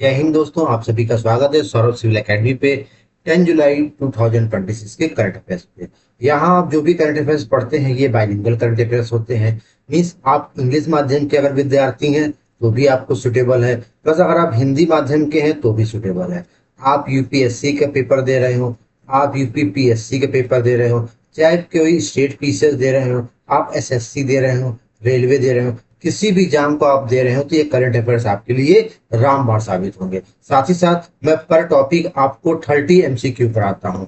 जय हिंद दोस्तों, आप सभी का स्वागत है सौरभ सिविल एकेडमी पे 10 जुलाई 2026 के करंट अफेयर्स पे। यहाँ आप जो भी करंट अफेयर्स पढ़ते हैं ये बाइलिंगुअल करंट अफेयर्स होते हैं। मीन्स आप इंग्लिश माध्यम के अगर विद्यार्थी हैं तो भी आपको सुटेबल है, प्लस अगर आप हिंदी माध्यम के हैं तो भी सुटेबल है। आप यूपीएससी का पेपर दे रहे हो, आप यूपीपीएससी का पेपर दे रहे हो, चाहे कोई स्टेट पीसीएस दे रहे हो, आप एसएससी दे रहे हो, रेलवे दे रहे हो, किसी भी एग्जाम को आप दे रहे हो तो ये करंट अफेयर्स आपके लिए रामबाण साबित होंगे। साथ ही साथ मैं पर टॉपिक आपको 30 एमसीक्यू कराता हूँ।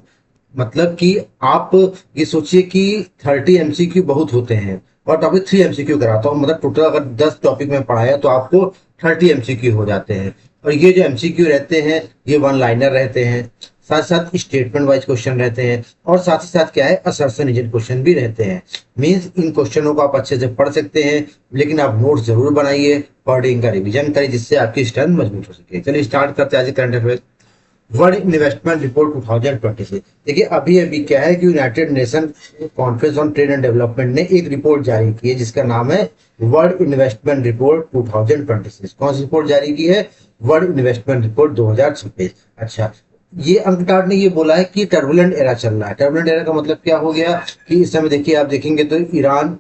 मतलब कि आप ये सोचिए कि 30 एमसीक्यू बहुत होते हैं और टॉपिक 3 एमसीक्यू कराता हूँ। मतलब टोटल अगर 10 टॉपिक में पढ़ाया तो आपको 30 एमसीक्यू हो जाते हैं। और ये जो एमसीक्यू रहते हैं ये वन लाइनर रहते हैं, साथ साथ स्टेटमेंट वाइज क्वेश्चन रहते हैं, और साथ ही साथ क्या है, असर्शन इंजन क्वेश्चन भी रहते हैं। मीन्स इन क्वेश्चनों को आप अच्छे से पढ़ सकते हैं, लेकिन आप नोट्स जरूर बनाइए, पढ़ का रिवीजन करें जिससे आपकी स्ट्रेंथ मजबूत हो सके। चलिए स्टार्ट करते हैं आज current affair. World investment report 2026। देखिए अभी अभी क्या है कि United nation conference on trade and development ने एक रिपोर्ट जारी की है जिसका नाम है वर्ल्ड इन्वेस्टमेंट रिपोर्ट 2026। कौन सी रिपोर्ट जारी की है? World investment report 2026। अच्छा, ये अंकटाड ने ये बोला है कि टर्बुलेंट एरा चल रहा है। टर्बुलेंट एरा का मतलब क्या हो गया कि इस समय देखिए, आप देखेंगे तो ईरान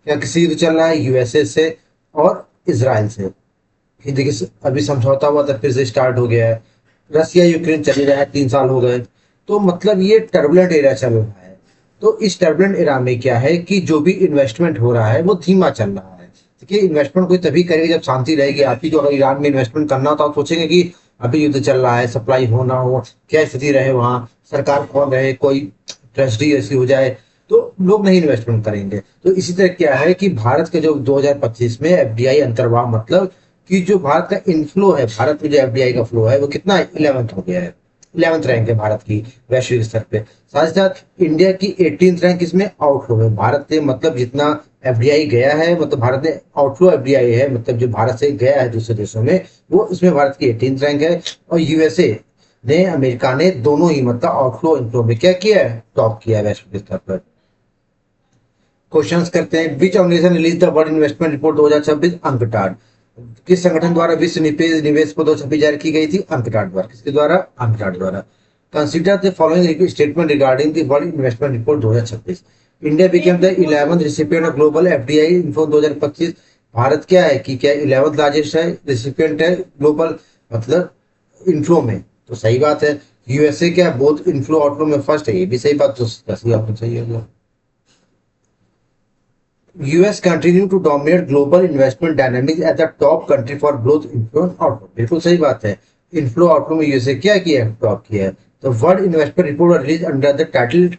या किसी युद्ध चल रहा है यूएसए से और इसराइल से। ये देखिए अभी समझौता हुआ था, फिर से स्टार्ट हो गया है। रसिया यूक्रेन चल ही रहा है, 3 साल हो गए। तो मतलब ये टर्बुलेंट एरा चल रहा है। तो इस टर्बुलेंट एरा में क्या है कि जो भी इन्वेस्टमेंट हो रहा है वो धीमा चल रहा है। देखिए इन्वेस्टमेंट कोई तभी करेगा जब शांति रहेगी। आप ही जो अगर ईरान में इन्वेस्टमेंट करना होता तो आप सोचेंगे कि अभी युद्ध चल रहा है, सप्लाई हो ना हो, क्या स्थिति रहे, वहाँ सरकार कौन रहे, कोई ट्रेजिडी ऐसी हो जाए तो लोग नहीं इन्वेस्टमेंट करेंगे। तो इसी तरह क्या है कि भारत के जो 2025 में एफडीआई अंतर्वाह, मतलब कि जो भारत का इनफ्लो है, भारत में जो एफडीआई का फ्लो है वो कितना 11th हो गया है। 11th रैंक है भारत की वैश्विक स्तर पे। साथ ही साथ इंडिया की 18th रैंक इसमें आउटफ्लो है। भारत से मतलब जितना एफडीआई गया है, मतलब भारत ने आउटफ्लो एफडीआई है, मतलब जो भारत से गया है दूसरे देशों में, वो इसमें भारत की 18th रैंक है। और यूएसए ने, अमेरिका ने, दोनों ही मतलब आउटफ्लो इनफ्लो में क्या किया है, टॉप किया है वैश्विक स्तर पर। क्वेश्चंस करते हैं। Which organisation release the world investment report 2026? UNCTAD. किस संगठन द्वारा विश्व निवेश को 2026 जारी की गई थी? अंकटाड द्वारा। किसके द्वारा? अंकटाड द्वारा। Consider the following statement regarding the world investment report 2026। India became the 11th recipient of global FDI info 2025। Bharat क्या है कि क्या 11th लार्जेस्ट है, रिसिपिएंट है ग्लोबल, मतलब इन्फ्लो में। तो सही बात है। यूएसए क्या बोथ इन्फ्लो आउटफ्लो में फर्स्ट है, ये भी सही बात। तो सही आपने सही हो गया। US continue to dominate global investment dynamics as the top country for growth, inflow and outflow। बिल्कुल सही बात है। इनफ्लो आउटफ्लो में यूएसए क्या किया है, टॉप किया है। तो world investment report release under the title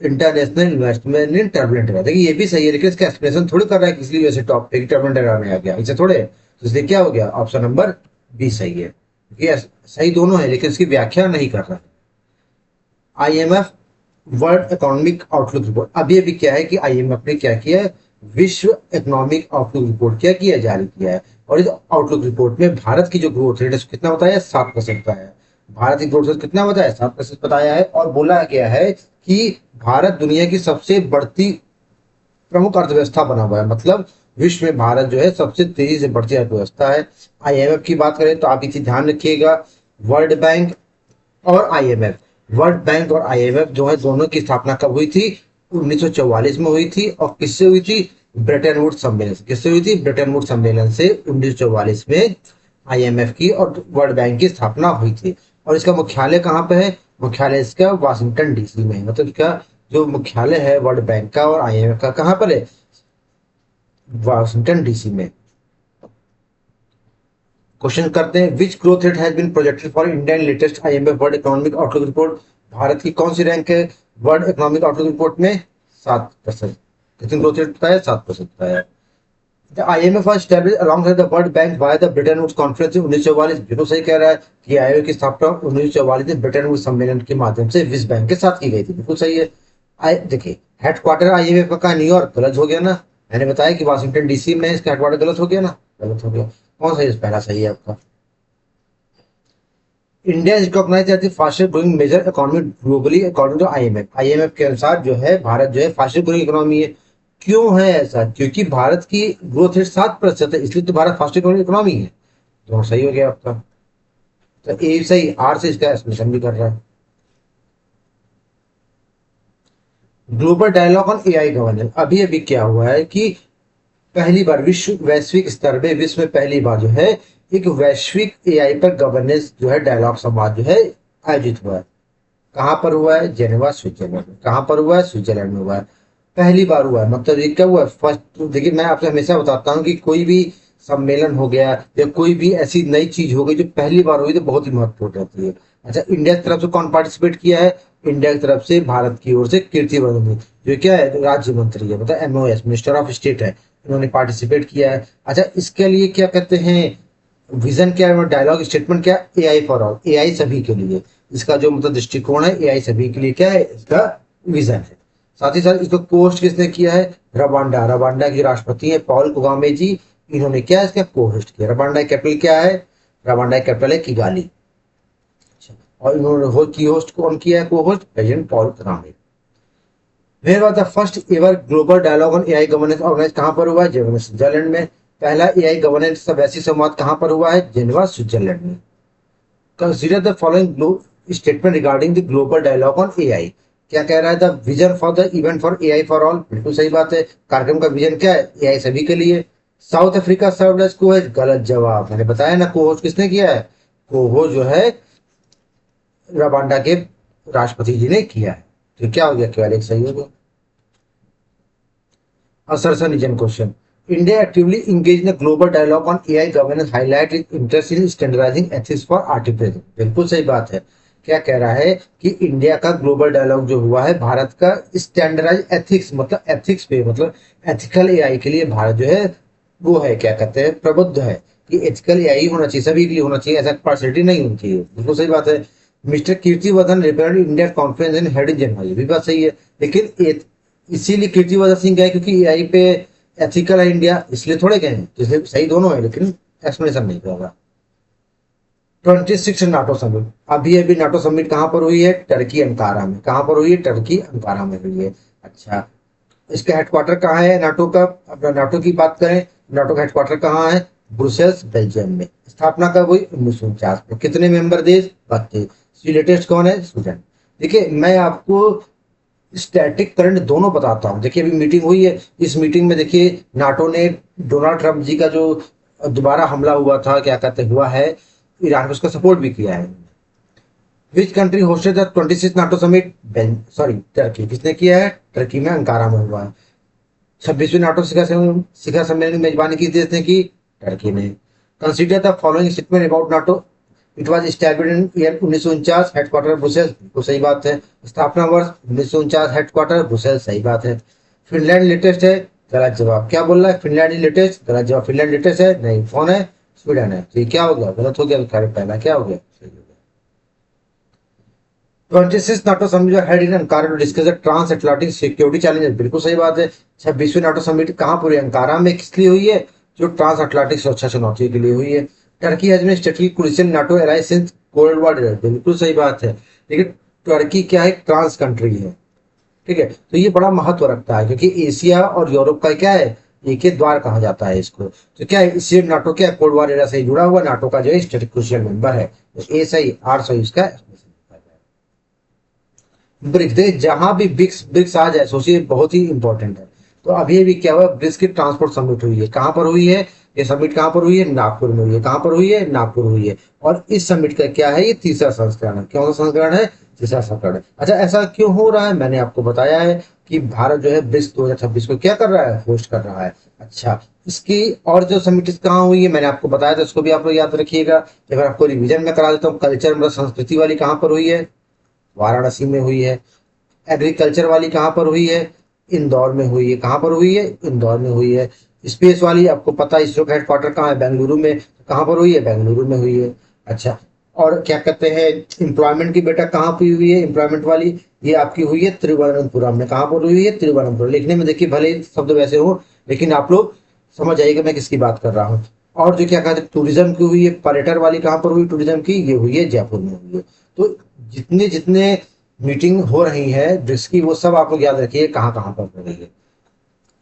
international investment in turbulent era. देखिए ये भी सही है, लेकिन इसका एक्सप्लेनेशन थोड़ी कर रहा है कि इसलिए यूएसए टॉप पे टर्बुलेंट एरा में आ गया, इसे थोड़े। तो इसलिए क्या हो गया, ऑप्शन नंबर बी सही है। ये सही दोनों है लेकिन इसकी व्याख्या नहीं कर रहा है। IMF world economic outlook report. अभी अभी क्या है कि आईएमएफ ने क्या किया है, विश्व इकोनॉमिक आउटलुक रिपोर्ट क्या किया, जारी किया है। और इस आउटलुक रिपोर्ट में भारत की जो ग्रोथ रेट है कितना बताया, 7% बताया है। भारत की ग्रोथ रेट कितना बताया, 7% बताया है। और बोला गया है कि भारत दुनिया की सबसे बढ़ती प्रमुख अर्थव्यवस्था बना हुआ है। मतलब विश्व में भारत जो है सबसे तेजी से बढ़ती अर्थव्यवस्था है। आईएमएफ की बात करें तो आप इसे ध्यान रखिएगा, वर्ल्ड बैंक और आईएमएफ, वर्ल्ड बैंक और आईएमएफ जो है दोनों की स्थापना कब हुई थी, 1944 में हुई थी। और किससे हुई थी, ब्रेटन वुड्स सम्मेलन से। किससे हुई थी, ब्रेटन वुड्स सम्मेलन से 1944 में आईएमएफ की और वर्ल्ड बैंक की स्थापना हुई थी। और इसका मुख्यालय कहाँ पे है, मुख्यालय इसका वाशिंगटन डीसी में है। मतलब इसका जो मुख्यालय है वर्ल्ड बैंक का और आईएमएफ का कहाँ पर है, वाशिंगटन डीसी में। क्वेश्चन करते हैं। Which growth rate has been projected for India in latest IMF world economic outlook report. Bharat की कौन सी रैंक है वर्ल्ड इकोनॉमिक आउटलुक रिपोर्ट में, 7%। कितनी ग्रोथ रेट बताया, 7% बताया। The IMF was established alongside the world bank by the Bretton Woods conference 1944। बिल्कुल सही कह रहा है कि आईएमएफ की स्थापना 1944 में ब्रेटन वुड्स सम्मेलन के माध्यम से विश्व बैंक के साथ की गई थी। बिल्कुल सही है। देखिए हेडक्वार्टर आईएमएफ का न्यूयॉर्क, गलत हो गया ना। मैंने बताया कि वाशिंगटन डीसी में, इसका हेडक्वार्टर गलत हो गया ना, गलत हो गया। कौन सा पहला सही है आपका। India is recognised as the fastest growing major economy globally according to IMF. IMF के अनुसार जो है भारत जो है फास्टेस्ट ग्रोइंग इकोनॉमी है। क्यों है ऐसा, क्योंकि भारत की ग्रोथ रेट 7% है, इसलिए तो भारत फास्टेस्ट ग्रोइंग इकोनॉमी है। दोनों सही हो गया आपका। तो ए सही, आर से इसका एक्सप्लेनेशन भी कर रहा है। Global dialogue on AI governance, अभी अभी क्या हुआ है कि पहली बार वैश्विक स्तर पे, विश्व में पहली बार जो है एक वैश्विक एआई पर गवर्नेंस जो है डायलॉग संवाद जो है आयोजित हुआ है। कहाँ पर हुआ है? जेनेवा स्विट्जरलैंड में। कहाँ पर हुआ है? स्विट्जरलैंड में हुआ है। पहली बार हुआ है, मतलब ये क्या हुआ है? फर्स्ट। तो देखिए, मैं आपसे हमेशा बताता हूँ कि कोई भी सम्मेलन हो गया या कोई भी ऐसी नई चीज हो गई जो पहली बार हुई तो बहुत ही महत्वपूर्ण रहती है। अच्छा, इंडिया की तरफ से कौन पार्टिसिपेट किया है? इंडिया की तरफ से भारत की ओर से कीर्ति वर्धन, जो क्या है राज्य मंत्री है, मतलब एमओएस, मिनिस्टर ऑफ स्टेट है, इन्होंने पार्टिसिपेट किया है। अच्छा, इसके लिए क्या कहते हैं, विजन क्या है, डायलॉग स्टेटमेंट क्या? एआई फॉर ऑल, एआई सभी के लिए। इसका जो मतलब दृष्टिकोण है, एआई सभी के लिए क्या है, इसका विजन है। साथ ही साथ इसको पोस्ट किसने किया है? रवांडा, रवांडा के राष्ट्रपति है पॉल कगामे जी, इन्होंने क्या इसका को होस्ट किया। रवांडा कैपिटल क्या है? रवांडा कैपिटल है किगाली। अच्छा, और इन्होंने की होस्ट कौन किया है? को होस्ट प्रेसिडेंट पॉल कगामे। फिर बात है, first ever global dialogue on AI governance organise कहां पर हुआ है? जेनेवा स्विट्जरलैंड में। पहला एआई गवर्नेंस वैसी संवाद कहां पर हुआ है? जेनेवा स्विट्जरलैंड में। Consider the following statement regarding the global dialogue on AI. क्या कह रहा है? The vision for the event for AI for all, बिल्कुल सही बात है। कार्यक्रम का विजन क्या है? एआई सभी के लिए। साउथ अफ्रीका सर्व्ड एज को होस्ट, गलत जवाब। मैंने बताया ना, को होस्ट किसने किया है? को होस्ट जो है रवांडा के राष्ट्रपति जी ने किया है। तो क्या हो गया? केवल एक सही हो गया। Assertion is a question. India actively engaged in a global dialogue on AI governance, highlight its interest in standardizing ethics for artificial। बिल्कुल सही बात है। क्या कह रहा है कि इंडिया का ग्लोबल डायलॉग जो हुआ है, भारत का स्टैंडर्डाइज एथिक्स, मतलब एथिक्स पे, मतलब एथिकल एआई के लिए भारत जो है वो है, क्या कहते हैं, प्रबुद्ध है कि एथिकल एआई होना चाहिए, सभी के लिए होना चाहिए, ऐसा पार्शलिटी नहीं होनी चाहिए। बिल्कुल सही बात है। Mister Kirtivardhan represented India conference in head in January, ये भी बात सही है। लेकिन इसीलिए कीर्तिवर्धन सिंह गए क्योंकि एआई पे एथिकल है इंडिया, इसलिए थोड़े गए हैं। तो इसलिए सही दोनों है, लेकिन एक्सप्लेनेशन नहीं होगा। 26 नाटो समिट, अभी अभी नाटो समिट कहाँ पर हुई है? टर्की अंकारा में। कहाँ पर हुई है? टर्की अंकारा में हुई है। अच्छा, इसका हेडक्वार्टर कहाँ है नाटो का? अपना नाटो की बात करें, नाटो का हेडक्वार्टर कहाँ है? ब्रुसेल्स, बेल्जियम में। स्थापना कब हुई? 1949 में। कितने मेंबर देश? 32। लेटेस्ट कौन है? स्वीडन। देखिए, मैं आपको स्टैटिक करंट दोनों बताता हूँ। देखिए, अभी मीटिंग हुई है, इस मीटिंग में देखिए नाटो ने डोनाल्ड ट्रंप जी का जो दोबारा हमला हुआ था, क्या कहते हुआ है ईरान में, उसका सपोर्ट भी किया है। Which country hosted the 26 NATO summit? Sorry, Turkey. किसने किया है? टर्की में अंकारा में हुआ है। 26वीं नाटो शिखर सम्मेलन की मेजबानी किस देश ने की? टर्की ने। Consider the following statement about NATO. It was established in year 1949, headquarter Brussels, बिल्कुल सही बात है। स्थापना वर्ष 1949, हेडक्वार्टर ब्रुसेल्स, सही बात है। फिनलैंड लेटेस्ट है, गलत जवाब। क्या बोल रहा है? फिनलैंड लेटेस्ट, गलत जवाब। फिनलैंड लेटेस्ट है नहीं, कौन है? स्वीडन है। तो ये क्या हो गया? गलत हो गया। पहला क्या हो गया? सही हो गया। 26 NATO summit held in Ankara to discuss the transatlantic security challenges, बिल्कुल सही बात है। 26वीं नाटो समिट कहाँ पर हुई? अंकारा में। किस लिए हुई है? जो ट्रांस अटलांटिक सुरक्षा चुनौतियों के लिए हुई है। Turkey has been stately crucial NATO alliance since cold war, बिल्कुल सही बात है। लेकिन टर्की क्या है? ट्रांस कंट्री है, ठीक है। तो ये बड़ा महत्व रखता है क्योंकि एशिया और यूरोप का क्या है, एक ही द्वार कहा जाता है इसको। तो क्या है, इससे नाटो क्या कोल्ड वॉर एरा से जुड़ा हुआ नाटो का जो है स्टेटिक क्रूशियल मेंबर है। तो ए सही, आर सही इसका। ब्रिक्स, देखिए जहां भी ब्रिक्स ब्रिक्स आ जाए सोचिए, बहुत ही इंपॉर्टेंट है। तो अभी अभी क्या हुआ, ब्रिक्स की ट्रांसपोर्ट समिट हुई है। कहां पर हुई है ये समिट? कहां पर हुई है? नागपुर में हुई है। कहां पर हुई है? नागपुर हुई है। और इस समिट का क्या है, ये तीसरा संस्करण है। कौन सा संस्करण है? तीसरा संस्करण है। अच्छा, ऐसा क्यों हो रहा है? मैंने आपको बताया है कि भारत जो है ब्रिक्स 2026 को क्या कर रहा है? होस्ट कर रहा है। अच्छा, इसकी और जो समिट कहाँ हुई है मैंने आपको बताया था, उसको भी आप लोग याद रखिएगा। अगर आपको रिवीजन में करा देता हूँ, कल्चर मतलब संस्कृति वाली कहाँ पर हुई है? वाराणसी में हुई है। एग्रीकल्चर वाली कहाँ पर हुई है? इंदौर में हुई है। कहाँ पर हुई है? इंदौर में हुई है। स्पेस वाली आपको पता है, इसरो का हेडक्वार्टर कहाँ है? बेंगलुरु में। कहाँ पर हुई है? बेंगलुरु में हुई है। अच्छा, और क्या कहते हैं, एम्प्लॉयमेंट की बेटा कहाँ पर हुई है? एम्प्लॉयमेंट वाली ये आपकी हुई है तिरुवनंतपुरम में। कहाँ पर हुई है? तिरुवनंतपुरम। लिखने में देखिए भले शब्द वैसे हो, लेकिन आप लोग समझ आइएगा मैं किसकी बात कर रहा हूँ। और जो क्या कहते हैं टूरिज्म की हुई है, पर्यटन वाली कहाँ पर हुई? टूरिज्म की ये हुई है जयपुर में हुई है। तो जितने जितने मीटिंग हो रही है जिसकी, वो सब आप लोग याद रखिए कहाँ कहाँ पर हो रही है,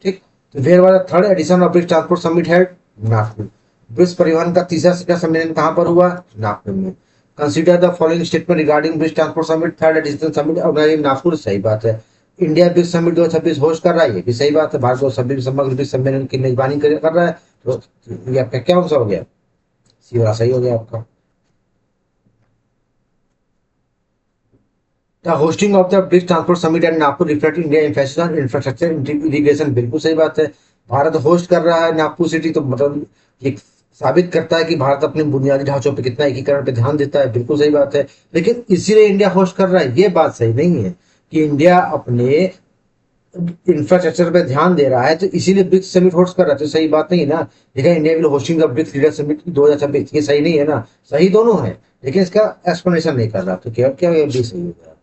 ठीक। तो फिर हमारा third edition of BRICS transport summit है नागपुर। ब्रिक्स परिवहन का तीसरा शिखर सम्मेलन कहाँ पर हुआ? नागपुर में। Consider the following statement regarding BRICS transport summit, third additional summit organised Nagpur. सही बात है। इंडिया ब्रिक्स समिट 2026 होस्ट कर रहा है, ये भी सही बात है। भारत 2026 समग्र ब्रिक्स सम्मेलन की मेजबानी कर रहा है, तो ये आपका क्या आंसर हो गया? सी वाला सही हो गया आपका। The hosting of the BRICS transport summit and Nagpur reflect India emphasis on infrastructure integration. बिल्कुल सही बात है। भारत होस्ट कर रहा है नागपुर सिटी, तो मतलब ये साबित करता है कि भारत अपने बुनियादी ढांचों पे कितना एकीकरण पे ध्यान देता है। बिल्कुल सही बात है। लेकिन इसीलिए इंडिया होस्ट कर रहा है, ये बात सही नहीं है कि इंडिया अपने इंफ्रास्ट्रक्चर पे ध्यान दे रहा है तो इसीलिए ब्रिक्स समिट होस्ट कर रहा है, तो सही बात नहीं है ना। देखा, India will hosting the BRICS leader summit 2026, ये सही नहीं है ना। सही दोनों है, लेकिन इसका एक्सप्लेनेशन नहीं कर रहा, तो क्या क्या ये भी सही होगा।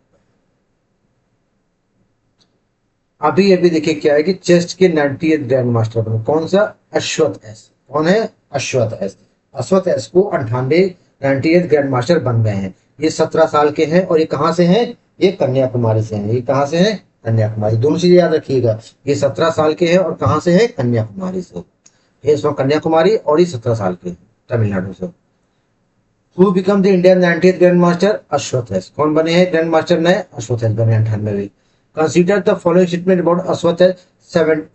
अभी अभी देखिए क्या है कि चेस्ट के 90th ग्रैंड मास्टर बने, कौन सा? अश्वथ एस। कौन है? अश्वथ एस। अश्वथ एस को 90th ग्रैंड मास्टर बन गए हैं। ये 17 साल के हैं और ये कहाँ से हैं? ये कन्याकुमारी से हैं। ये कहाँ से हैं? कन्याकुमारी। दोनों चीजें याद रखिएगा, ये 17 साल के हैं और कहाँ से हैं? कन्याकुमारी से। ये इसमें कन्याकुमारी और ये 17 साल के हैं, तमिलनाडु से। Who become the Indian 90th grand master? Ashwath S. कौन बने हैं ग्रैंड मास्टर नए? अश्वथ एस बने 98। Consider the following statement about Aswath.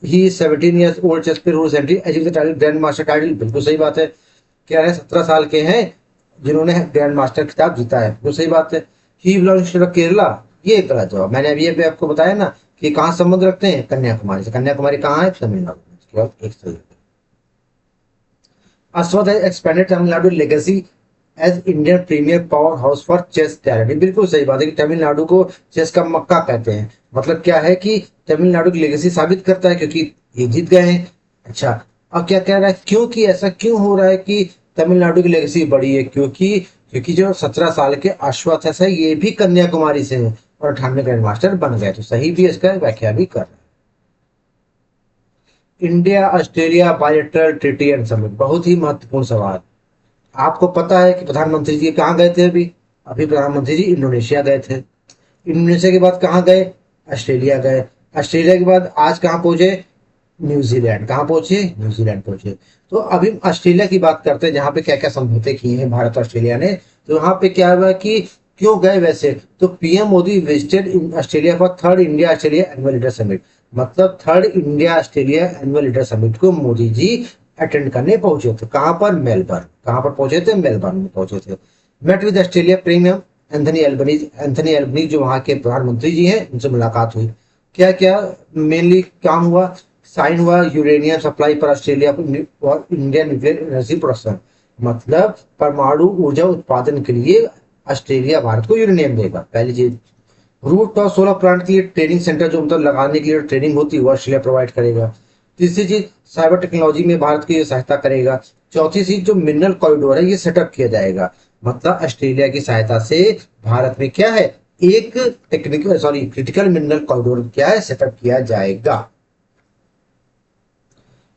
He is 17 years old chess player who recently achieved the title Grand Master title. बिल्कुल सही बात है। क्या है? 17 साल के हैं जिन्होंने ग्रैंड मास्टर खिताब जीता है, बिल्कुल सही बात है। ही बिलोंग्स टू केरला, ये गलत जवाब। मैंने अभी अभी आपको बताया ना कि कहाँ संबंध रखते हैं? कन्याकुमारी से। कन्याकुमारी कहाँ है? तमिलनाडु में। इसके बाद एक सही। Aswath has expanded Tamil Nadu legacy as Indian premier powerhouse for chess talent. बिल्कुल सही बात है कि तमिलनाडु को चेस का मक्का कहते हैं। मतलब क्या है कि तमिलनाडु की लेगेसी साबित करता है, क्योंकि ये जीत गए हैं। अच्छा, अब क्या कह रहा है? क्योंकि ऐसा क्यों हो रहा है कि तमिलनाडु की लेगेसी बड़ी है? क्योंकि क्योंकि जो 17 साल के अश्वथ है ये भी कन्याकुमारी से है और 98 ग्रैंड मास्टर बन गए, तो सही भी इसका व्याख्या भी कर रहा है। India Australia bilateral treaty and summit, बहुत ही महत्वपूर्ण सवाल। आपको पता है कि प्रधानमंत्री जी कहाँ गए थे? अभी अभी प्रधानमंत्री जी इंडोनेशिया गए थे। इंडोनेशिया के बाद कहाँ गए? ऑस्ट्रेलिया गए। ऑस्ट्रेलिया के बाद आज कहाँ पहुंचे? न्यूजीलैंड। कहाँ पहुंचे? न्यूजीलैंड पहुंचे। तो अभी ऑस्ट्रेलिया की बात करते हैं, जहाँ पे क्या क्या समझौते किए हैं भारत और ऑस्ट्रेलिया ने। तो यहाँ पे क्या हुआ कि क्यों गए? वैसे तो PM Modi visited in Australia for third India Australia annual leader summit. मतलब third India Australia annual leader summit को मोदी जी अटेंड करने पहुंचे थे। कहां पर? मेलबर्न। कहां पर पहुंचे थे? मेलबर्न में पहुंचे थे। Met with Australia premium Anthony Albanese. Anthony Albanese जो वहां के प्रधानमंत्री जी हैं, उनसे मुलाकात हुई। क्या क्या मेनली काम हुआ? साइन हुआ यूरेनियम सप्लाई पर ऑस्ट्रेलिया और इंडियन न्यूक्लियर एनर्जी प्रोडक्शन। मतलब परमाणु ऊर्जा उत्पादन के लिए ऑस्ट्रेलिया भारत को यूरेनियम देगा, पहली चीज। रूट टॉप सोलर प्लांट के लिए ट्रेनिंग सेंटर, जो मतलब लगाने के लिए ट्रेनिंग होती है, वो ऑस्ट्रेलिया प्रोवाइड करेगा। तीसरी चीज, साइबर टेक्नोलॉजी में भारत की सहायता करेगा। चौथी चीज, जो मिनरल कॉरिडोर है ये सेटअप किया जाएगा। मतलब ऑस्ट्रेलिया की सहायता से भारत में क्या है? एक क्रिटिकल मिनरल कॉरिडोर क्या है? सेटअप किया जाएगा।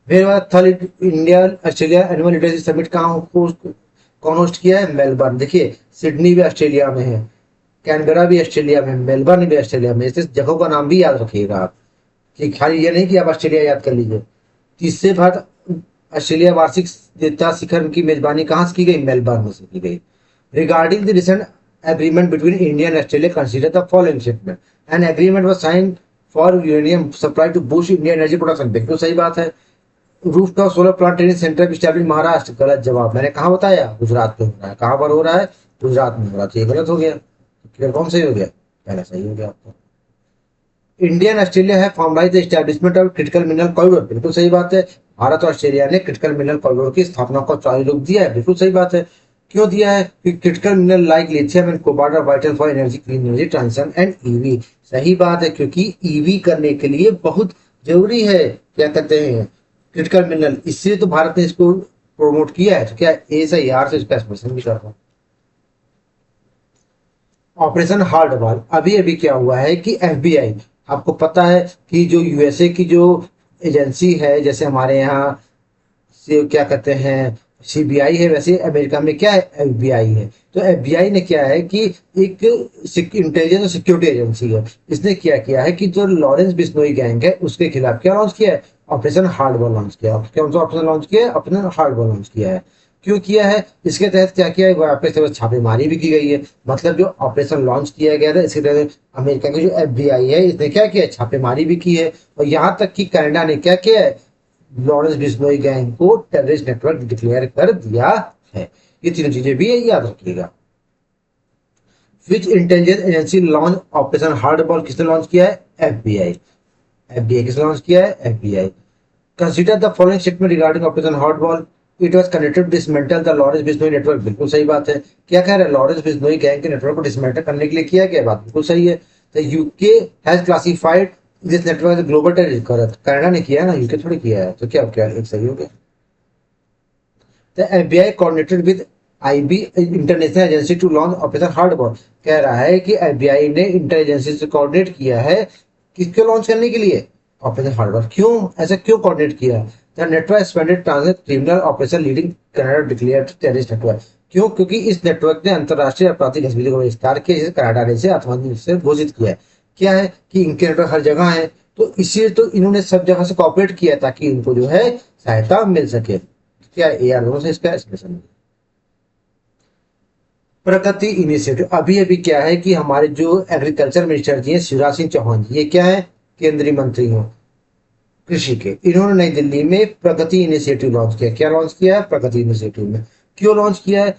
फिर third India Australia annual leadership summit कौन होस्ट किया है? मेलबर्न। देखिए, सिडनी भी ऑस्ट्रेलिया में है, कैनबरा भी ऑस्ट्रेलिया में, मेलबर्न भी ऑस्ट्रेलिया में। इस जगहों का नाम भी याद रखिएगा आप, कि खाली ये नहीं कि आप ऑस्ट्रेलिया याद कर लीजिए। तीसरे भारत ऑस्ट्रेलिया वार्षिक नेता शिखर की मेजबानी कहाँ से की गई? मेलबर्न से की गई। Regarding the recent agreement between India and Australia, consider the following statement. An agreement was sign for uranium supply to boost India energy production. बिल्कुल सही बात है। Rooftop solar plant training centre establish Maharashtra. गलत जवाब। मैंने कहाँ बताया? गुजरात में हो रहा है। कहाँ पर हो रहा है? गुजरात में हो रहा है, तो ये गलत हो गया। क्लियर? कौन सही हो गया? पहला सही हो गया आपको। इंडियन ऑस्ट्रेलिया है formalise the establishment of critical mineral corridor. बिल्कुल सही बात है। भारत और ऑस्ट्रेलिया ने क्रिटिकल मिनरल कॉरिडोर की स्थापना को चालू रोक दिया है। बिल्कुल सही बात है। क्यों दिया है? Critical mineral like lithium and cobalt are vital for energy, clean energy transition and EV. सही बात है, क्योंकि ईवी करने के लिए बहुत जरूरी है, क्या कहते हैं, क्रिटिकल मिनरल। इसलिए तो भारत ने इसको प्रोमोट किया है। तो क्या ए सही? आर से इसका एक्सप्रेशन भी करता हूँ। Operation hard wall. अभी अभी क्या हुआ है कि एफबीआई, आपको पता है कि जो यूएसए की जो एजेंसी है, जैसे हमारे यहाँ से क्या कहते हैं सीबीआई है वैसे अमेरिका में क्या है, एफबीआई है। तो एफबीआई ने क्या है कि एक इंटेलिजेंस और सिक्योरिटी एजेंसी है, इसने क्या किया है कि जो लॉरेंस बिश्नोई गैंग है उसके खिलाफ क्या लॉन्च किया है, ऑपरेशन हार्डबॉल लॉन्च किया है। कौन सा ऑपरेशन लॉन्च किया है, ऑपरेशन हार्डबॉल लॉन्च किया है। क्यों किया है, इसके तहत क्या किया है, वहाँ पे छापेमारी भी की गई है। मतलब जो ऑपरेशन लॉन्च किया गया था इसके तहत अमेरिका की जो एफबीआई है इसने क्या किया है, छापेमारी भी की है। और यहाँ तक कि कनाडा ने क्या किया है, लॉरेंस बिश्नोई गैंग को टेररिस्ट नेटवर्क डिक्लेयर कर दिया है। ये तीनों चीजें भी याद रखिएगा। विच इंटेलिजेंस एजेंसी लॉन्च ऑपरेशन हार्डबॉल, किसने लॉन्च किया है, एफबीआई। एफबीआई किसने लॉन्च किया है, FBI. Consider the following statement regarding operation hardball, it was connected to dismantle the Lawrence Bishnoi network. बिल्कुल सही बात है। क्या कह रहा है, लॉरेंस बिश्नोई गैंग के नेटवर्क को डिसमेंटल करने के लिए किया गया, बात बिल्कुल सही है। The UK has classified this network as global terrorist, Canada ने किया है ना, यूके थोड़ी किया है। तो क्या क्या एक सही हो गया। The FBI coordinated with IB international agency to launch operation hardball. कह रहा है कि एफबीआई ने इंटर एजेंसी से कोऑर्डिनेट किया है किसको लॉन्च करने के लिए, ऑपरेशन हार्डबॉल। क्यों ऐसा क्यों कोऑर्डिनेट किया, the network expanded translate criminal operation leading Canada declared terrorist network. क्यों, क्योंकि इस नेटवर्क ने अंतरराष्ट्रीय आपराधिक गतिविधियों का विस्तार किया, जिसे कनाडा ने इसे आतंकवादी से घोषित किया है। क्या है कि इनके नेटवर्क हर जगह है, तो इसीलिए तो इन्होंने सब जगह से कॉपरेट किया ताकि इनको जो है सहायता मिल सके। क्या एआर लोगों से इसका एक्सप्रेशन। प्रगति इनिशिएटिव, अभी अभी क्या है कि हमारे जो एग्रीकल्चर मिनिस्टर जी हैं शिवराज सिंह चौहान जी, ये क्या है, केंद्रीय मंत्री हैं कृषि के, इन्होंने नई दिल्ली में प्रगति इनिशिएटिव लॉन्च किया। क्या लॉन्च किया है, प्रगति इनिशिएटिव में क्यों लॉन्च किया है,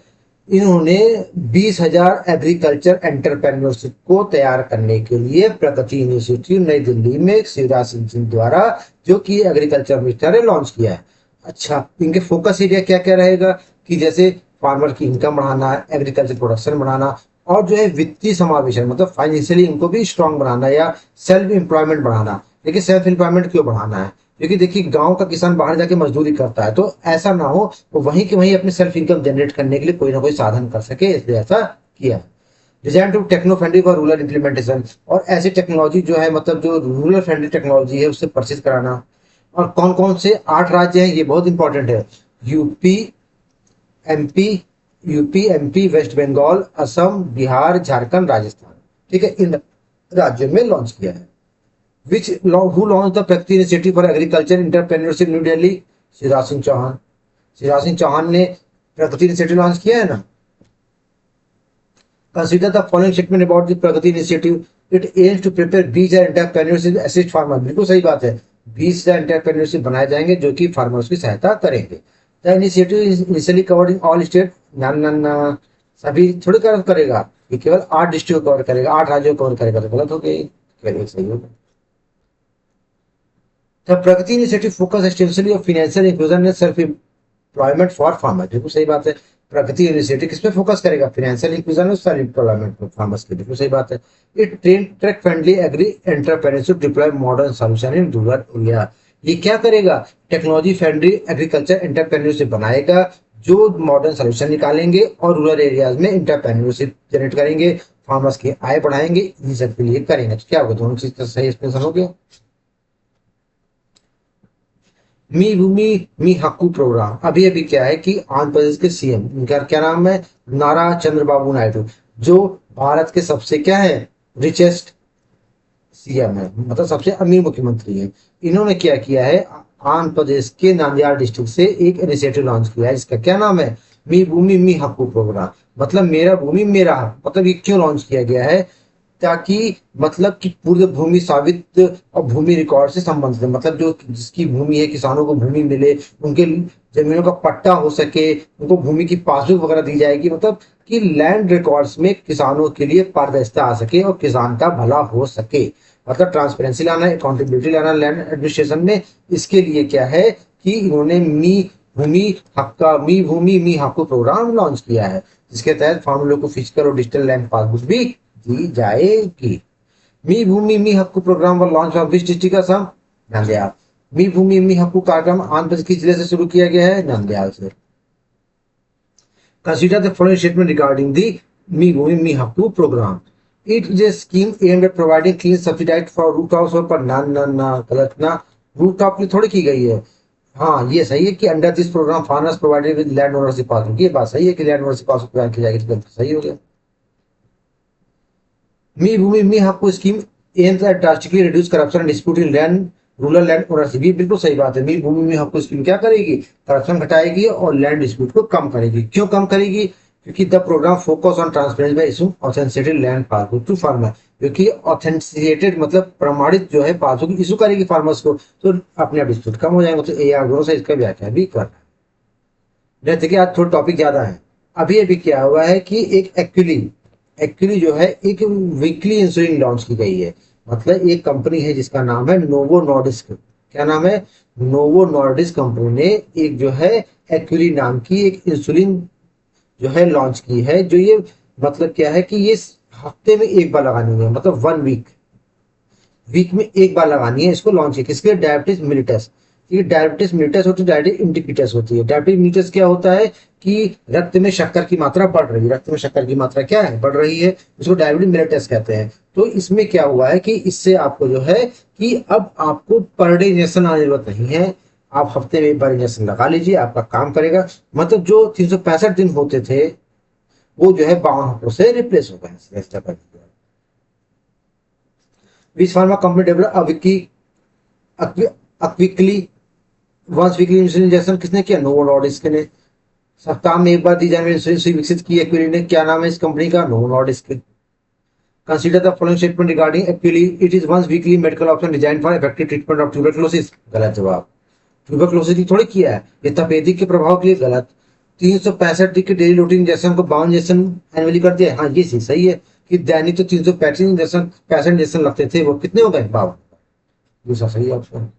इन्होंने 20,000 एग्रीकल्चर एंटरप्रेन्योरशिप को तैयार करने के लिए प्रगति इनिशिएटिव नई दिल्ली में शिवराज सिंह द्वारा, जो कि एग्रीकल्चर मिनिस्टर है, लॉन्च किया है। अच्छा, इनके फोकस एरिया क्या क्या रहेगा कि जैसे फार्मर की इनकम बढ़ाना, एग्रीकल्चर प्रोडक्शन बढ़ाना, और जो है वित्तीय समावेशन मतलब फाइनेंशियली इनको भी स्ट्रांग बनाना या सेल्फ एम्प्लॉयमेंट बढ़ाना। देखिए सेल्फ एम्प्लॉयमेंट क्यों बढ़ाना है, क्योंकि देखिए गांव का किसान बाहर जाके मजदूरी करता है, तो ऐसा ना हो वो वहीं के वहीं अपने सेल्फ इनकम जनरेट करने के लिए कोई ना कोई साधन कर सके, इसलिए ऐसा किया। Design to techno friendly for rural implementation, और ऐसी टेक्नोलॉजी जो है मतलब जो रूरल फ्रेंडली टेक्नोलॉजी है उससे परचेज कराना। और कौन कौन से 8 राज्य हैं, ये बहुत इंपॉर्टेंट है, UP MP UP MP West Bengal Assam Bihar Jharkhand Rajasthan, ठीक है, इन राज्यों में लॉन्च किया है। Which who launch the Pragati initiative for agriculture entrepreneurship New Delhi, Shivraj Singh Chouhan. Shivraj Singh Chouhan ने प्रगति इनिशिएटिव लॉन्च किया है ना। Consider the following statement about the Pragati initiative, it aims to prepare बीज एंड एंटरप्रेन्योरशिप असिस्ट फार्मर। बिल्कुल सही बात है, बीज एंटरप्रेन्योरशिप बनाए जाएंगे जो कि फार्मर्स की सहायता करेंगे। The initiative is initially covered in all state, ना सभी थोड़ी कवर करेगा, ये केवल 8 डिस्ट्रिक्ट कवर करेगा, 8 राज्यों कवर करेगा, तो गलत हो गई, केवल एक सही होगा। The Pragati initiative focus extensively on financial inclusion and self employment for farmer. बिल्कुल सही बात है, प्रगति इनिशिएटिव किस पे फोकस करेगा, फाइनेंशियल इंक्लूजन और सेल्फ एम्प्लॉयमेंट फॉर फार्मर्स के, बिल्कुल सही बात है। It train track friendly agri entrepreneurship deploy modern solution in rural area. ये क्या करेगा, टेक्नोलॉजी फ्रेंडली एग्रीकल्चर एंटरप्रेन्योरशिप बनाएगा जो मॉडर्न सोल्यूशन निकालेंगे और रूरल एरियाज में एंटरप्रेन्योरशिप जनरेट करेंगे, फार्मर्स की आय बढ़ाएंगे, इन सब के लिए करेंगे। तो क्या होगा, दोनों चीज का सही एक्सप्लेनेशन हो गया। मी भूमि मी हक्कू प्रोग्राम, अभी अभी क्या है कि आंध्र प्रदेश के सीएम, इनका क्या नाम है, नारा चंद्रबाबू नायडू, जो भारत के सबसे क्या है, रिचेस्ट सीएम है, मतलब सबसे अमीर मुख्यमंत्री है। इन्होंने क्या किया है, आंध्र प्रदेश के नांदेड़ डिस्ट्रिक्ट से एक इनिशिएटिव लॉन्च किया है, इसका क्या नाम है, मी भूमि मी हक्कू प्रोग्राम। मतलब मेरा भूमि मेरा हक। मतलब ये क्यों लॉन्च किया गया है, ताकि मतलब कि पूर्ण भूमि साबित और भूमि रिकॉर्ड से संबंधित है, मतलब जो जिसकी भूमि है, किसानों को भूमि मिले, उनके जमीनों का पट्टा हो सके, उनको भूमि की पासबुक वगैरह दी जाएगी, मतलब कि लैंड रिकॉर्ड्स में किसानों के लिए पारदर्शिता आ सके और किसान का भला हो सके, मतलब ट्रांसपेरेंसी लाना, अकाउंटेबिलिटी लाना लैंड एडमिनिस्ट्रेशन में। इसके लिए क्या है कि इन्होंने मी भूमि मी हक्कू प्रोग्राम लॉन्च किया है, जिसके तहत फार्मरों को फिजिकल और डिजिटल लैंड पासबुक भी दी जाएगी। मी भूमि मी हक्कू प्रोग्राम व launch of which district Assam, Nandyal. Mee Bhoomi Mee Hakku कार्यक्रम आंध्र प्रदेश किस जिले से शुरू किया गया है, नंदयाल से। Consider the following statement regarding the Mee Bhoomi Mee Hakku programme, it is a scheme aimed at providing clean subsidise for rooftops, पर ना गलत ना, रूफ टॉप की थोड़ी की गई है, हाँ ये सही है कि under this programme farmers provided with land ownership passbook, ये बात सही है कि लैंड ओनरशिप पासबुक प्रदान की जाएगी, तो सही हो गया। मी भूमि में आपको scheme aims at drastically reduce corruption and dispute in land rural land ownership, ये बिल्कुल सही बात है। मी भूमि में आपको स्कीम क्या करेगी, करप्शन घटाएगी और लैंड डिस्प्यूट को कम करेगी। क्यों कम करेगी, क्योंकि the programme focus on transparency by issue authenticated land passbook to farmer, क्योंकि ऑथेंटिकेटेड मतलब प्रमाणित जो है पासबुक इशू करेगी फार्मर्स को, तो अपने आप डिस्प्यूट कम हो जाएंगे। तो ए आर दोनों से इसका व्याख्या भी करना है। जैसे कि आज थोड़ा टॉपिक ज्यादा है। अभी अभी क्या हुआ है कि एक एक्चुअली एक्चुअली जो है एक वीकली इंसुलिन लॉन्च की गई है। मतलब एक कंपनी है जिसका नाम है नोवो नॉर्डिस्क। क्या नाम है, नोवो नॉर्डिस्क कंपनी ने एक जो है एक्चुअली नाम की एक इंसुलिन जो है लॉन्च की है। जो ये मतलब क्या है कि ये हफ्ते में एक बार लगानी है, मतलब 1 वीक वीक में एक बार लगानी है। इसको लॉन्च किया किसके, डायबिटीज मिलिटस। ये डायबिटीज मिलिटस होती है, डायबिटीज इंडिकेटस होती है। डायबिटीज मिलिटस क्या होता है कि रक्त में शक्कर की मात्रा बढ़ रही है, रक्त में शक्कर की मात्रा क्या है, बढ़ रही है, इसको डायबिटीज मिलिटस कहते हैं। तो इसमें क्या हुआ है कि इससे आपको जो है कि अब आपको पर डे इंजेक्शन आने की जरूरत नहीं है, आप हफ्ते में एक बार इंजेक्शन लगा लीजिए, आपका काम करेगा। मतलब जो 365 दिन होते थे वो जो है 52 हफ्तों से रिप्लेस हो गए। Which pharma company develop quickly once weekly insulin injection किसने किया, नोवो नॉर्डिस्क ने। सप्ताह में एक बार दी जाने वाली इंसुलिन सुई विकसित की एक्विली ने। क्या नाम है इस कंपनी का, Novo Nordisk. Consider the following statement regarding Awiqli, it is once weekly medical option design for effective treatment of tuberculosis, गलत जवाब। ट्यूबरक्लोसिस की थोड़ी किया है, ये तपेदिक के प्रभाव के लिए, गलत। 365 दिन के डेली रूटीन इंजेक्शन को 52 इंजेक्शन एनुअली कर दिया, हाँ ये चीज सही है कि दैनिक तो 335 इंजेक्शन 65 इंजेक्शन लगते थे, वो कितने हो गए, 52। दूसरा सही option.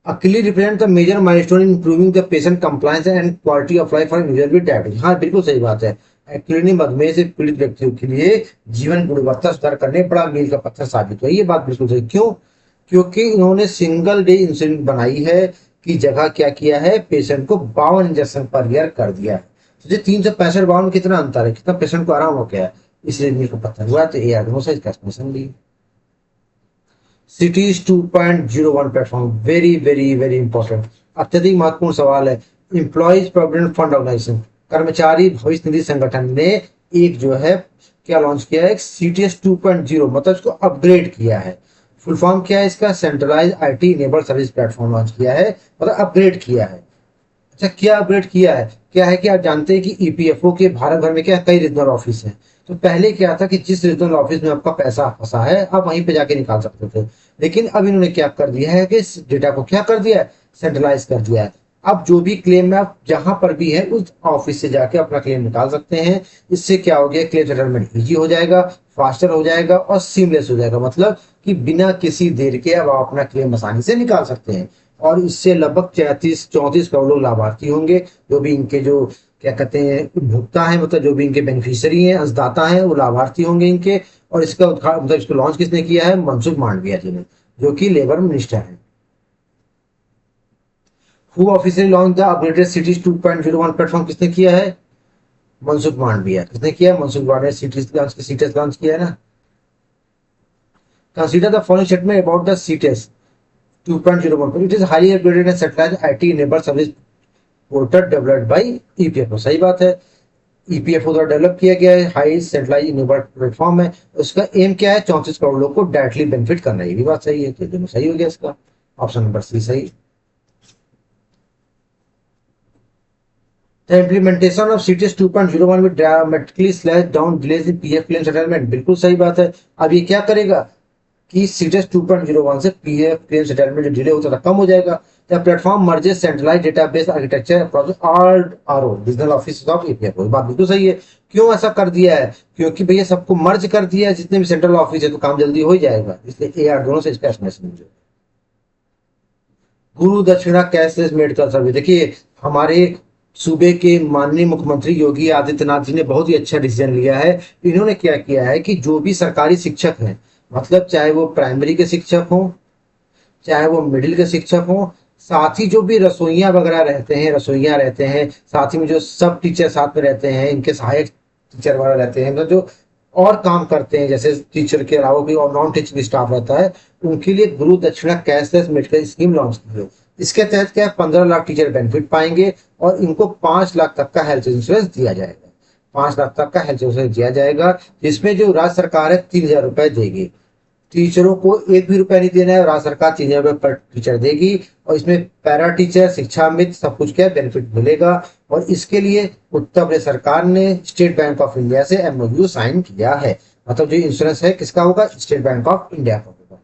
Actually represent the major milestone in improving the patient compliance and quality of life for individual with diabetes, हाँ बिल्कुल सही बात है। एक्चुअली मधुमेह से पीड़ित व्यक्तियों के लिए जीवन गुणवत्ता सुधार करने बड़ा मील का पत्थर साबित हुआ, ये बात बिल्कुल सही। क्यों, क्योंकि इन्होंने सिंगल डे इंसुलिन बनाई है कि जगह क्या किया है, पेशेंट को 52 इंजेक्शन पर ईयर कर दिया है। तो 365 52 में कितना अंतर है, कितना पेशेंट को आराम हो गया है, इसलिए मील का पत्थर हुआ। तो ए आर इसका एक्सप्लेनेशन दी। CITES 2.01 platform, very very very important, अत्यधिक महत्वपूर्ण सवाल है। इंप्लॉइज प्रोविडेंट फंड ऑर्गेनाइजेशन, कर्मचारी भविष्य निधि संगठन ने एक जो है क्या लॉन्च किया है, सीटीएस 2.0, मतलब इसको अपग्रेड किया है। फुल फॉर्म क्या है इसका, centralise IT enable service platform launch किया है, मतलब अपग्रेड किया है। अच्छा क्या अपग्रेड किया है, क्या है कि आप जानते हैं कि ईपीएफओ के भारत भर में क्या कई रीजनल ऑफिस हैं। तो पहले क्या था कि जिस रीजनल ऑफिस में आपका पैसा फंसा है आप वहीं पे जाके निकाल सकते थे, लेकिन अब इन्होंने क्या कर दिया है कि इस डेटा को क्या कर दिया है, सेंट्रलाइज कर दिया है। अब जो भी क्लेम है आप जहां पर भी है उस ऑफिस से जाके अपना क्लेम निकाल सकते हैं। इससे क्या हो गया, क्लेम सेटलमेंट इजी हो जाएगा, फास्टर हो जाएगा और सीमलेस हो जाएगा, मतलब कि बिना किसी देर के अब आप अपना क्लेम आसानी से निकाल सकते हैं। और इससे लगभग 34 करोड़ लोग लाभार्थी होंगे, जो भी इनके जो क्या कहते हैं उपभोक्ता है, मतलब जो भी इनके बेनिफिशियरी हैं, अंशदाता हैं, वो लाभार्थी होंगे इनके। और इसका उद्घाटन मतलब इसको लॉन्च किसने किया है, मनसुख मांडविया जी ने, जो कि लेबर मिनिस्टर हैं। Who officially launch the upgraded cities 2.01 platform, किसने किया है, मनसुख मांडविया। किसने किया, मनसुख मांडविया। सीटेस लॉन्च किया है ना। Consider the following statement about the CITES 2.01, it is highly upgraded and centralised IT enabled service portal developed by EPFO, सही बात है। ईपीएफओ द्वारा डेवलप किया गया है, हाई सेंट्रलाइज इनेबल्ड प्लेटफॉर्म है। उसका एम क्या है, 34 करोड़ लोग को डायरेक्टली बेनिफिट करना, ये भी बात सही है। तो दोनों सही हो गया इसका, ऑप्शन नंबर सी सही। The implementation of CTS 2.01 will dramatically slash down delays in PF claim settlement, बिल्कुल सही बात है। अब ये क्या करेगा कि सीटेस 2.01 से पीएफ क्लेम सेटलमेंट जो डिले होता था कम हो जाएगा। The platform merges centralised database architecture across all RO regional office of EPFO, बात बिल्कुल सही है। क्यों ऐसा कर दिया है, क्योंकि भैया सबको मर्ज कर दिया है, जितने भी सेंट्रल ऑफिस है, तो काम जल्दी हो ही जाएगा, इसलिए ए आर दोनों से इसका एक्सप्लेनेशन मुझे। गुरु दक्षिणा कैशलेस मेडिकल सर्विस, देखिए हमारे सूबे के माननीय मुख्यमंत्री योगी आदित्यनाथ जी ने बहुत ही अच्छा डिसीजन लिया है। इन्होंने क्या किया है कि जो भी सरकारी शिक्षक हैं, मतलब चाहे वो प्राइमरी के शिक्षक हों, चाहे वो मिडिल के शिक्षक हों, साथ ही जो भी रसोइया वगैरह रहते हैं, रसोइया रहते हैं, साथ ही में जो सब टीचर साथ में रहते हैं, इनके सहायक टीचर वगैरह रहते हैं, मतलब जो और काम करते हैं, जैसे टीचर के अलावा भी और नॉन टीचिंग स्टाफ रहता है, उनके लिए गुरु दक्षिणा कैशलेस मेडिकल स्कीम लॉन्च की है। इसके तहत क्या है, 15 लाख टीचर बेनिफिट पाएंगे और इनको 5 लाख तक का हेल्थ इंश्योरेंस दिया जाएगा। 5 लाख तक का हेल्थ इंश्योरेंस दिया जाएगा, जिसमें जो राज्य सरकार है 3,000 रुपए देगी। टीचरों को एक भी रुपया नहीं देना है और राज्य सरकार 3,000 रुपए पर टीचर देगी। और इसमें पैरा टीचर, शिक्षा मित्र सब कुछ क्या बेनिफिट मिलेगा। और इसके लिए उत्तर प्रदेश सरकार ने स्टेट बैंक ऑफ इंडिया से एमओयू साइन किया है। मतलब जो इंश्योरेंस है किसका होगा, स्टेट बैंक ऑफ इंडिया का होगा।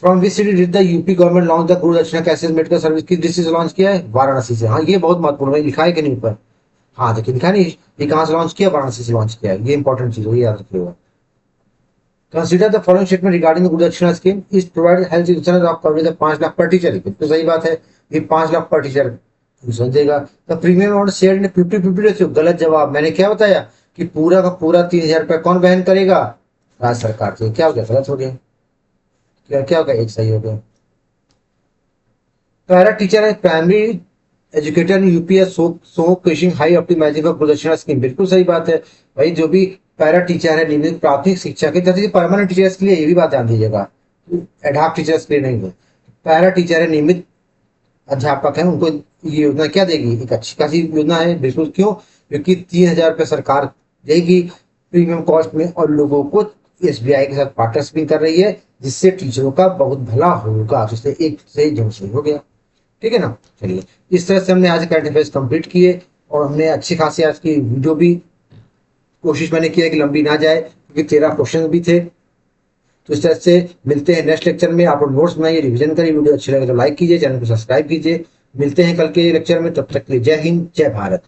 From which city did the UP government launch the गुरु दक्षिणा कैशलेस मेडिकल सर्विस, की डिस्ट्रिक्ट से लॉन्च किया है, वाराणसी से। हाँ ये बहुत महत्वपूर्ण है, लिखा है कि नहीं ऊपर, हाँ देखिए लिखा नहीं, ये कहाँ से लॉन्च किया, वाराणसी से लॉन्च किया है। ये इंपॉर्टेंट चीज है, ये याद रखिएगा। Consider the following statement regarding the गुरु दक्षिणा scheme is provide health insurance of coverage 5 lakh पर टीचर। तो सही बात है, ये 5 लाख पर टीचर इंश्योरेंस देगा। The premium amount share in 50-50 ratio, गलत जवाब। मैंने क्या बताया कि पूरा का पूरा 3,000 रुपये कौन वहन करेगा, राज्य सरकार से। क्या हो गया, गलत हो गया, क्या हो गया, एक सही हो गया। पैरा टीचर है primary educator in UPS so question high optimising for Guru scheme, बिल्कुल सही बात है भाई। जो भी पैरा टीचर है नियमित प्राथमिक शिक्षा के, जैसे परमानेंट टीचर्स के लिए, ये भी बात ध्यान दीजिएगा, एडहॉक टीचर्स के लिए नहीं है। पैरा टीचर है नियमित अध्यापक है, उनको ये योजना क्या देगी, एक अच्छी खासी योजना है बिल्कुल। क्यों, क्योंकि 3,000 रुपये सरकार देगी प्रीमियम कॉस्ट में और लोगों को एसबीआई के साथ पार्टनरशिप कर रही है, जिससे टीचरों का बहुत भला होगा। जिससे एक से जो सही हो गया, ठीक है ना। चलिए इस तरह से हमने आज करंट अफेयर्स कंप्लीट किए और हमने अच्छी खासी आज की वीडियो भी कोशिश मैंने किया कि लंबी ना जाए, क्योंकि 13 क्वेश्चन भी थे। तो इस तरह से मिलते हैं नेक्स्ट लेक्चर में। आप लोग नोट्स बनाइए, रिवीजन करिए, वीडियो अच्छी लगे तो लाइक कीजिए, चैनल को सब्सक्राइब कीजिए। मिलते हैं कल के लेक्चर में, तब तक के लिए जय हिंद, जय भारत।